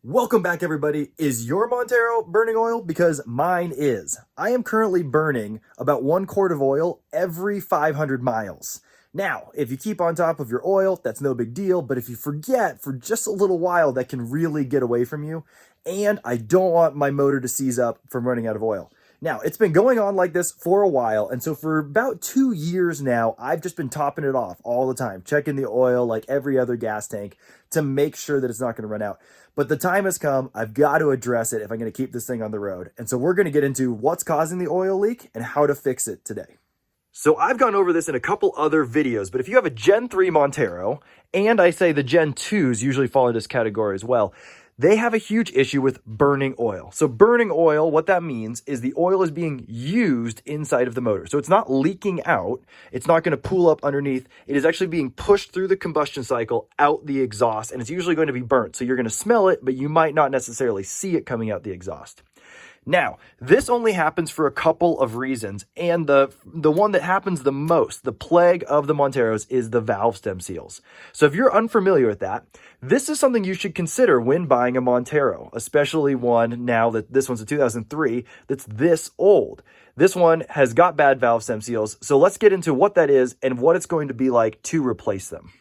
Welcome back, everybody. Is your Montero burning oil? Because mine is. I am currently burning about 1 quart of oil every 500 miles. Now, if you keep on top of your oil, that's no big deal, but if you forget for just a little while, that can really get away from you, and I don't want my motor to seize up from running out of oil. Now, it's been going on like this for a while, and so for about 2 years now, I've just been topping it off all the time, checking the oil like every other gas tank to make sure that it's not going to run out. But the time has come, I've got to address it if I'm going to keep this thing on the road. And so we're going to get into what's causing the oil leak and how to fix it today. So I've gone over this in a couple other videos, but if you have a Gen 3 Montero, and I say the Gen 2s usually fall into this category as well, they have a huge issue with burning oil. So burning oil, what that means is the oil is being used inside of the motor. So it's not leaking out. It's not going to pool up underneath. It is actually being pushed through the combustion cycle out the exhaust, and it's usually going to be burnt. So you're going to smell it, but you might not necessarily see it coming out the exhaust. Now, this only happens for a couple of reasons, and the one that happens the most, the plague of the Monteros, is the valve stem seals. So if you're unfamiliar with that, this is something you should consider when buying a Montero, especially one now that this one's a 2003 that's this old. This one has got bad valve stem seals, so let's get into what that is and what it's going to be like to replace them.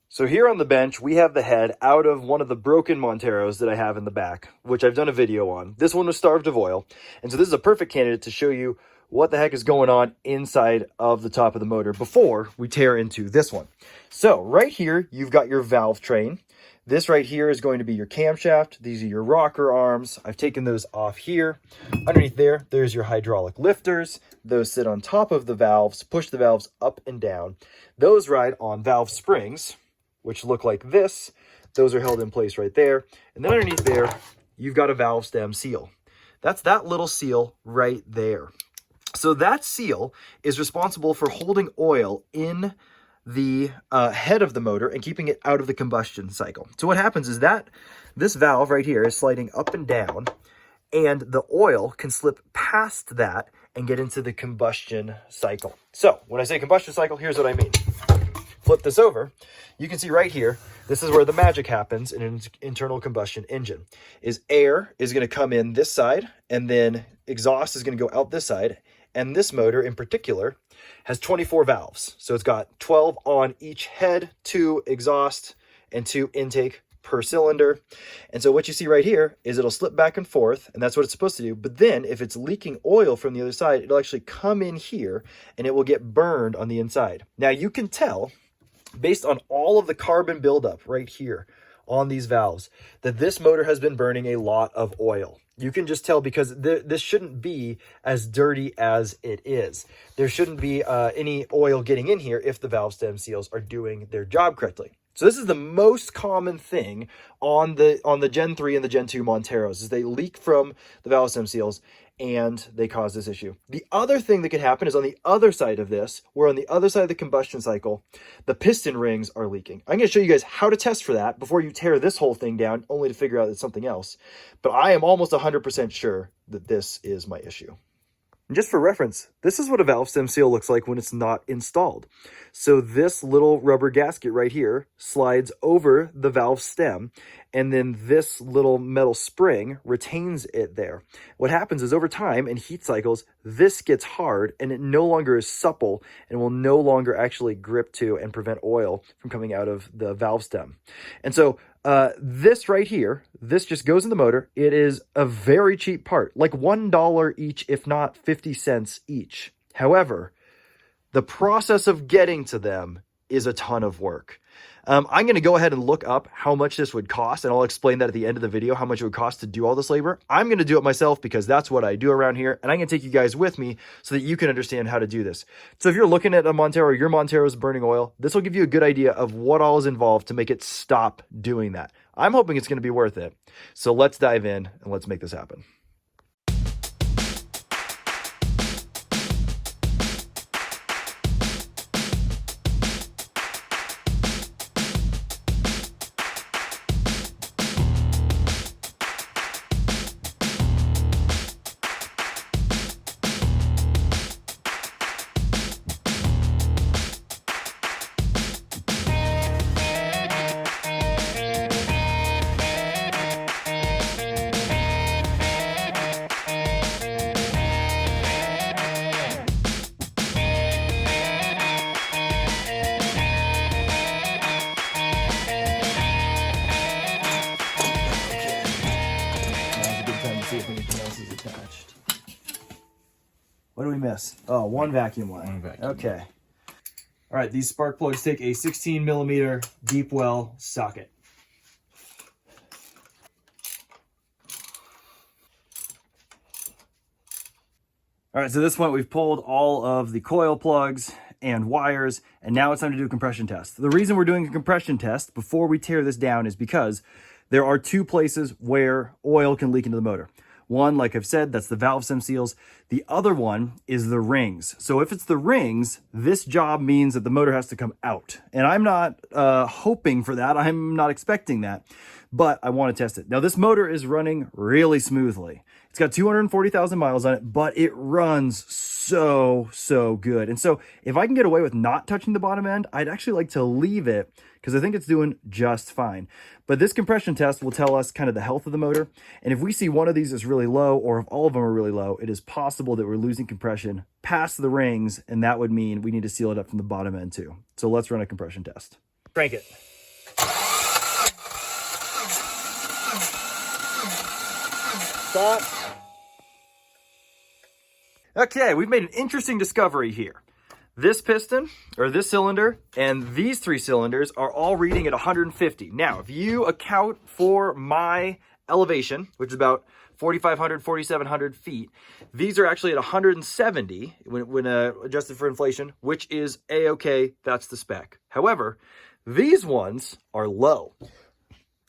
So here on the bench, we have the head out of one of the broken Monteros that I have in the back, which I've done a video on. This one was starved of oil, and so this is a perfect candidate to show you what the heck is going on inside of the top of the motor before we tear into this one. So right here, you've got your valve train. This right here is going to be your camshaft. These are your rocker arms. I've taken those off here. Underneath there, there's your hydraulic lifters. Those sit on top of the valves, push the valves up and down. Those ride on valve springs, which look like this. Those are held in place right there. And then underneath there, you've got a valve stem seal. That's that little seal right there. So that seal is responsible for holding oil in the head of the motor and keeping it out of the combustion cycle. So what happens is that this valve right here is sliding up and down, and the oil can slip past that and get into the combustion cycle. So when I say combustion cycle, here's what I mean. Flip this over, you can see right here, this is where the magic happens in an internal combustion engine. Is air is going to come in this side, and then exhaust is going to go out this side. And this motor in particular has 24 valves. So it's got 12 on each head, 2 exhaust, and 2 intake per cylinder. And so what you see right here is it'll slip back and forth, and that's what it's supposed to do. But then if it's leaking oil from the other side, it'll actually come in here and it will get burned on the inside. Now you can tell, based on all of the carbon buildup right here on these valves, that this motor has been burning a lot of oil. You can just tell because this shouldn't be as dirty as it is. There shouldn't be any oil getting in here if the valve stem seals are doing their job correctly. So this is the most common thing on the Gen 3 and the Gen 2 Monteros, is they leak from the valve stem seals and they cause this issue. The other thing that could happen is on the other side of this, where on the other side of the combustion cycle, the piston rings are leaking. I'm going to show you guys how to test for that before you tear this whole thing down, only to figure out it's something else. But I am almost 100% sure that this is my issue. And just for reference, this is what a valve stem seal looks like when it's not installed. So this little rubber gasket right here slides over the valve stem, and then this little metal spring retains it there. What happens is over time in heat cycles, this gets hard and it no longer is supple and will no longer actually grip to and prevent oil from coming out of the valve stem. And so this right here, this just goes in the motor. It is a very cheap part, like $1 each, if not 50 cents each. However, the process of getting to them is a ton of work. I'm going to go ahead and look up how much this would cost, and I'll explain that at the end of the video, how much it would cost to do all this labor. I'm going to do it myself because that's what I do around here, and I'm going to take you guys with me so that you can understand how to do this. So if you're looking at a Montero, your Montero is burning oil, this will give you a good idea of what all is involved to make it stop doing that. I'm hoping it's going to be worth it. So let's dive in and let's make this happen. What do we miss? Oh, one vacuum line. One vacuum. Okay. All right, these spark plugs take a 16 millimeter deep well socket. All right, so at this point we've pulled all of the coil plugs and wires, and now it's time to do a compression test. The reason we're doing a compression test before we tear this down is because there are two places where oil can leak into the motor. One, like I've said, that's the valve stem seals. The other one is the rings. So if it's the rings, this job means that the motor has to come out. And I'm not hoping for that. I'm not expecting that, but I want to test it. Now, this motor is running really smoothly. It's got 240,000 miles on it, but it runs so good. And so if I can get away with not touching the bottom end, I'd actually like to leave it because I think it's doing just fine. But this compression test will tell us kind of the health of the motor. And if we see one of these is really low, or if all of them are really low, it is possible that we're losing compression past the rings, and that would mean we need to seal it up from the bottom end too. So let's run a compression test. Crank it. Stop. Okay, we've made an interesting discovery here. This piston, or this cylinder, and these three cylinders are all reading at 150. Now, if you account for my elevation, which is about 4,500, 4,700 feet, these are actually at 170 when adjusted for inflation, which is A-okay, that's the spec. However, these ones are low.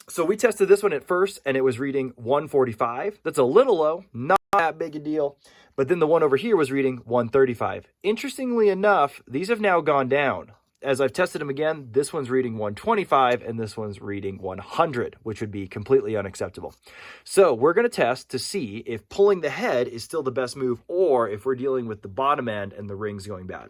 So we tested this one at first, and it was reading 145. That's a little low, not that big a deal. But then the one over here was reading 135. Interestingly enough, these have now gone down. As I've tested them again, this one's reading 125 and this one's reading 100, which would be completely unacceptable. So we're going to test to see if pulling the head is still the best move, or if we're dealing with the bottom end and the rings going bad.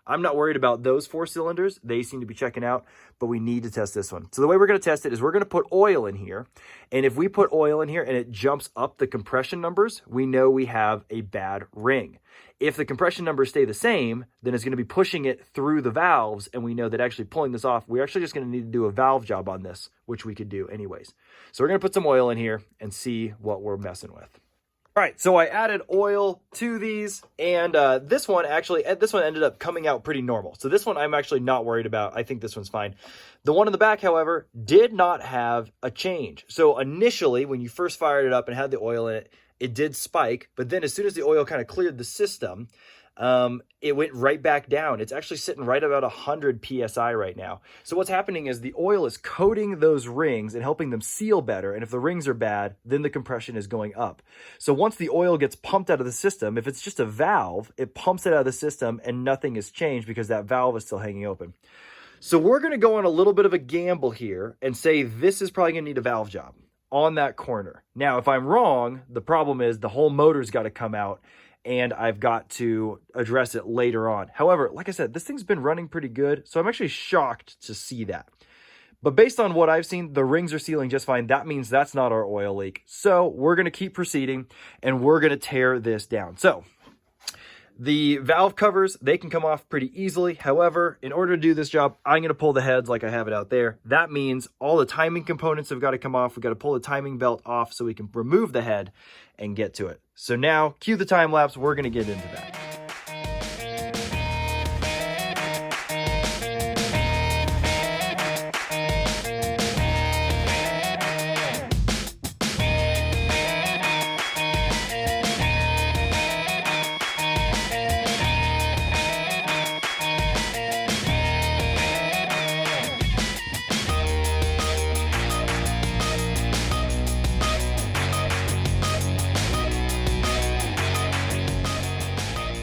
I'm not worried about those four cylinders. They seem to be checking out, but we need to test this one. So the way we're going to test it is we're going to put oil in here. And if we put oil in here and it jumps up the compression numbers, we know we have a bad ring. If the compression numbers stay the same, then it's going to be pushing it through the valves. And we know that actually pulling this off, we're actually just going to need to do a valve job on this, which we could do anyways. So we're going to put some oil in here and see what we're messing with. All right, so I added oil to these, and this one ended up coming out pretty normal. So this one I'm actually not worried about. I think this one's fine. The one in the back, however, did not have a change. So initially, when you first fired it up and had the oil in it, it did spike. But then as soon as the oil kind of cleared the system, it went right back down. It's actually sitting right about 100 PSI right now. So what's happening is the oil is coating those rings and helping them seal better. And if the rings are bad, then the compression is going up. So once the oil gets pumped out of the system, if it's just a valve, it pumps it out of the system and nothing has changed because that valve is still hanging open. So we're going to go on a little bit of a gamble here and say this is probably going to need a valve job on that corner. Now, if I'm wrong, the problem is the whole motor's got to come out, and I've got to address it later on. However, like I said, this thing's been running pretty good, so I'm actually shocked to see that. But based on what I've seen, the rings are sealing just fine. That means that's not our oil leak. So we're going to keep proceeding, and we're going to tear this down. So the valve covers, they can come off pretty easily. However, in order to do this job, I'm going to pull the heads like I have it out there. That means all the timing components have got to come off. We've got to pull the timing belt off so we can remove the head and get to it. So now, cue the time lapse. We're going to get into that.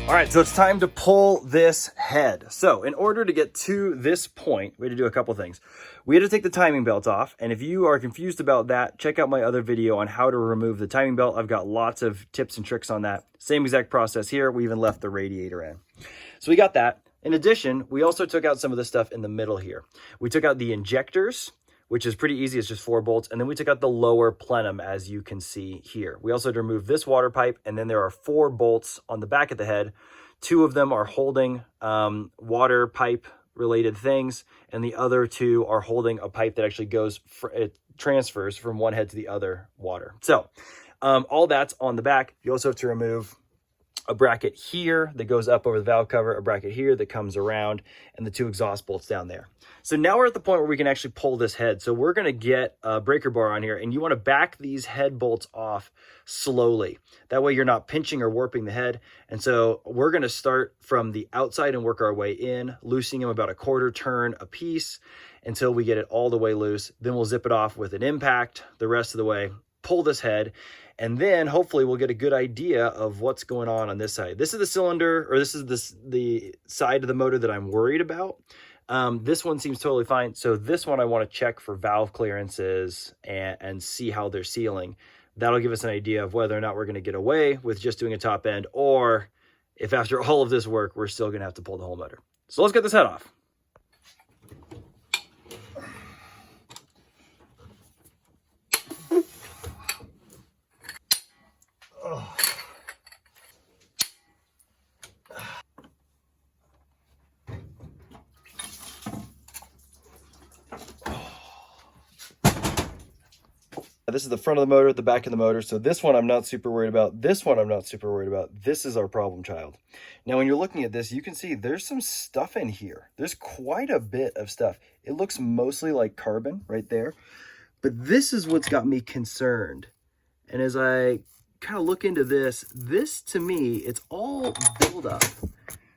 All right, so it's time to pull this head. So in order to get to this point, we had to do a couple things. We had to take the timing belt off. And if you are confused about that, check out my other video on how to remove the timing belt. I've got lots of tips and tricks on that. Same exact process here. We even left the radiator in. So we got that. In addition, we also took out some of the stuff in the middle here. We took out the injectors, which is pretty easy. It's just 4 bolts. And then we took out the lower plenum, as you can see here. We also had to remove this water pipe, and then there are 4 bolts on the back of the head. 2 of them are holding water pipe related things, and the other 2 are holding a pipe that actually it transfers from one head to the other water. So all that's on the back. You also have to remove a bracket here that goes up over the valve cover, a bracket here that comes around, and the 2 exhaust bolts down there. So now we're at the point where we can actually pull this head. So we're going to get a breaker bar on here, and you want to back these head bolts off slowly. That way you're not pinching or warping the head. And so we're going to start from the outside and work our way in, loosening them about a 1/4 turn a piece until we get it all the way loose. Then we'll zip it off with an impact the rest of the way, pull this head, and then hopefully we'll get a good idea of what's going on this side. This is the cylinder, or this is the side of the motor that I'm worried about. This one seems totally fine. So this one I want to check for valve clearances and see how they're sealing. That'll give us an idea of whether or not we're going to get away with just doing a top end, or if after all of this work, we're still going to have to pull the whole motor. So let's get this head off. This is the front of the motor, the back of the motor. So this one I'm not super worried about. This one I'm not super worried about. This is our problem child. Now, when you're looking at this, you can see there's some stuff in here. There's quite a bit of stuff. It looks mostly like carbon right there. But this is what's got me concerned. And as I kind of look into this to me, it's all buildup.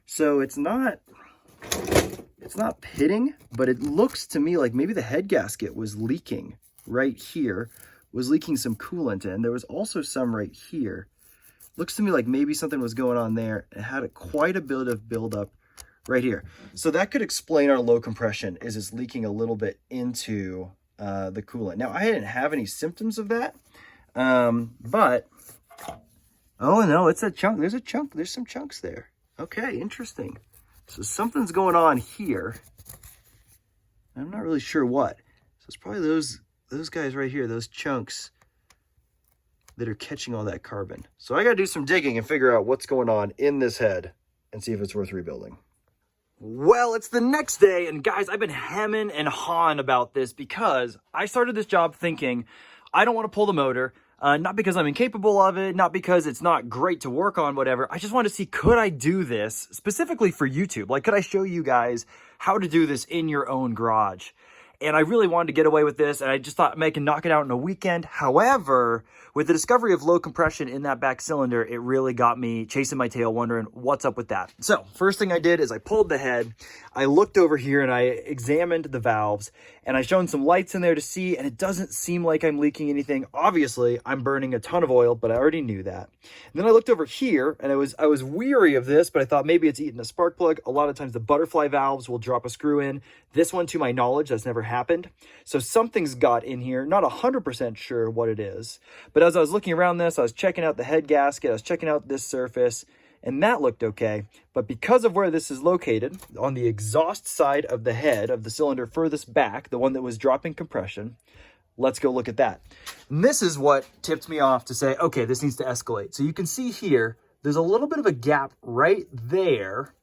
So it's not pitting, but it looks to me like maybe the head gasket was leaking right here, was leaking some coolant in. There was also some right here. Looks to me like maybe something was going on there. It had quite a bit of buildup right here. So that could explain our low compression, is it's leaking a little bit into the coolant. Now, I didn't have any symptoms of that, but, oh no, it's a chunk. There's a chunk. There's some chunks there. Okay, interesting. So something's going on here. I'm not really sure what. So it's probably those guys right here, those chunks that are catching all that carbon. So I got to do some digging and figure out what's going on in this head and see if it's worth rebuilding. Well, it's the next day, and guys, I've been hemming and hawing about this because I started this job thinking I don't want to pull the motor, not because I'm incapable of it, not because it's not great to work on, whatever. I just wanted to see, could I do this specifically for YouTube? Like, could I show you guys how to do this in your own garage? And I really wanted to get away with this, and I just thought I can knock it out in a weekend. However, with the discovery of low compression in that back cylinder, it really got me chasing my tail, wondering what's up with that. So first thing I did is I pulled the head, I looked over here and I examined the valves, and I shone some lights in there to see, and it doesn't seem like I'm leaking anything. Obviously, I'm burning a ton of oil, but I already knew that. And then I looked over here, and I was weary of this, but I thought maybe it's eating a spark plug. A lot of times the butterfly valves will drop a screw in. This one, to my knowledge, that's never happened. So something's got in here, not 100% sure what it is. But as I was looking around this, I was checking out the head gasket, I was checking out this surface, and that looked okay. But because of where this is located, on the exhaust side of the head of the cylinder furthest back, the one that was dropping compression, let's go look at that. And this is what tipped me off to say, okay, this needs to escalate. So you can see here, there's a little bit of a gap right there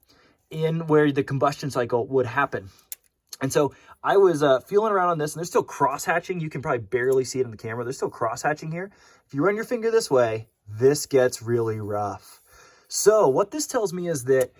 in where the combustion cycle would happen. And so I was feeling around on this, and there's still cross-hatching. You can probably barely see it in the camera. There's still cross-hatching here. If you run your finger this way, this gets really rough. So what this tells me is that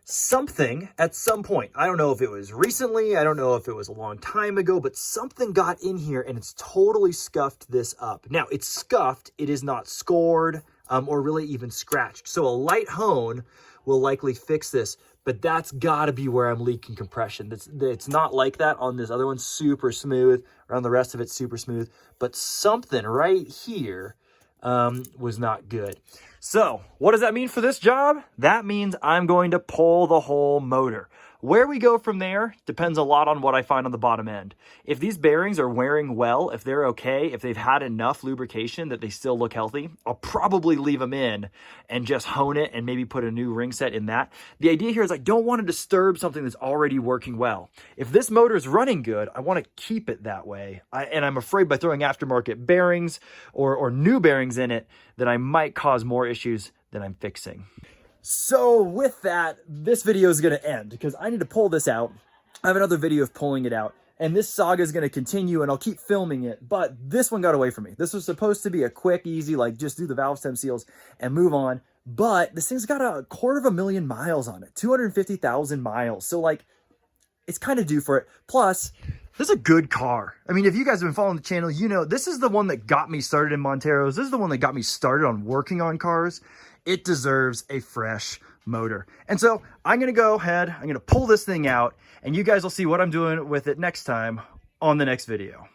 something at some point, I don't know if it was recently, I don't know if it was a long time ago, but something got in here and it's totally scuffed this up. Now, it's scuffed. It is not scored or really even scratched. So a light hone will likely fix this. But that's got to be where I'm leaking compression. It's not like that on this other one, super smooth, or on the rest of it, super smooth. But something right here was not good. So what does that mean for this job? That means I'm going to pull the whole motor. Where we go from there depends a lot on what I find on the bottom end. If these bearings are wearing well, if they're okay, if they've had enough lubrication that they still look healthy, I'll probably leave them in and just hone it and maybe put a new ring set in that. The idea here is I don't want to disturb something that's already working well. If this motor is running good, I want to keep it that way. And I'm afraid by throwing aftermarket bearings or new bearings in it that I might cause more issues than I'm fixing. So with that, this video is going to end because I need to pull this out. I have another video of pulling it out, and this saga is going to continue, and I'll keep filming it, but this one got away from me. This was supposed to be a quick, easy, like just do the valve stem seals and move on, but this thing's got 250,000 miles on it, 250,000 miles. So like, it's kind of due for it. Plus, this is a good car. I mean, if you guys have been following the channel, you know, this is the one that got me started in Monteros. This is the one that got me started on working on cars. It deserves a fresh motor. And so I'm going to go ahead, I'm going to pull this thing out, and you guys will see what I'm doing with it next time on the next video.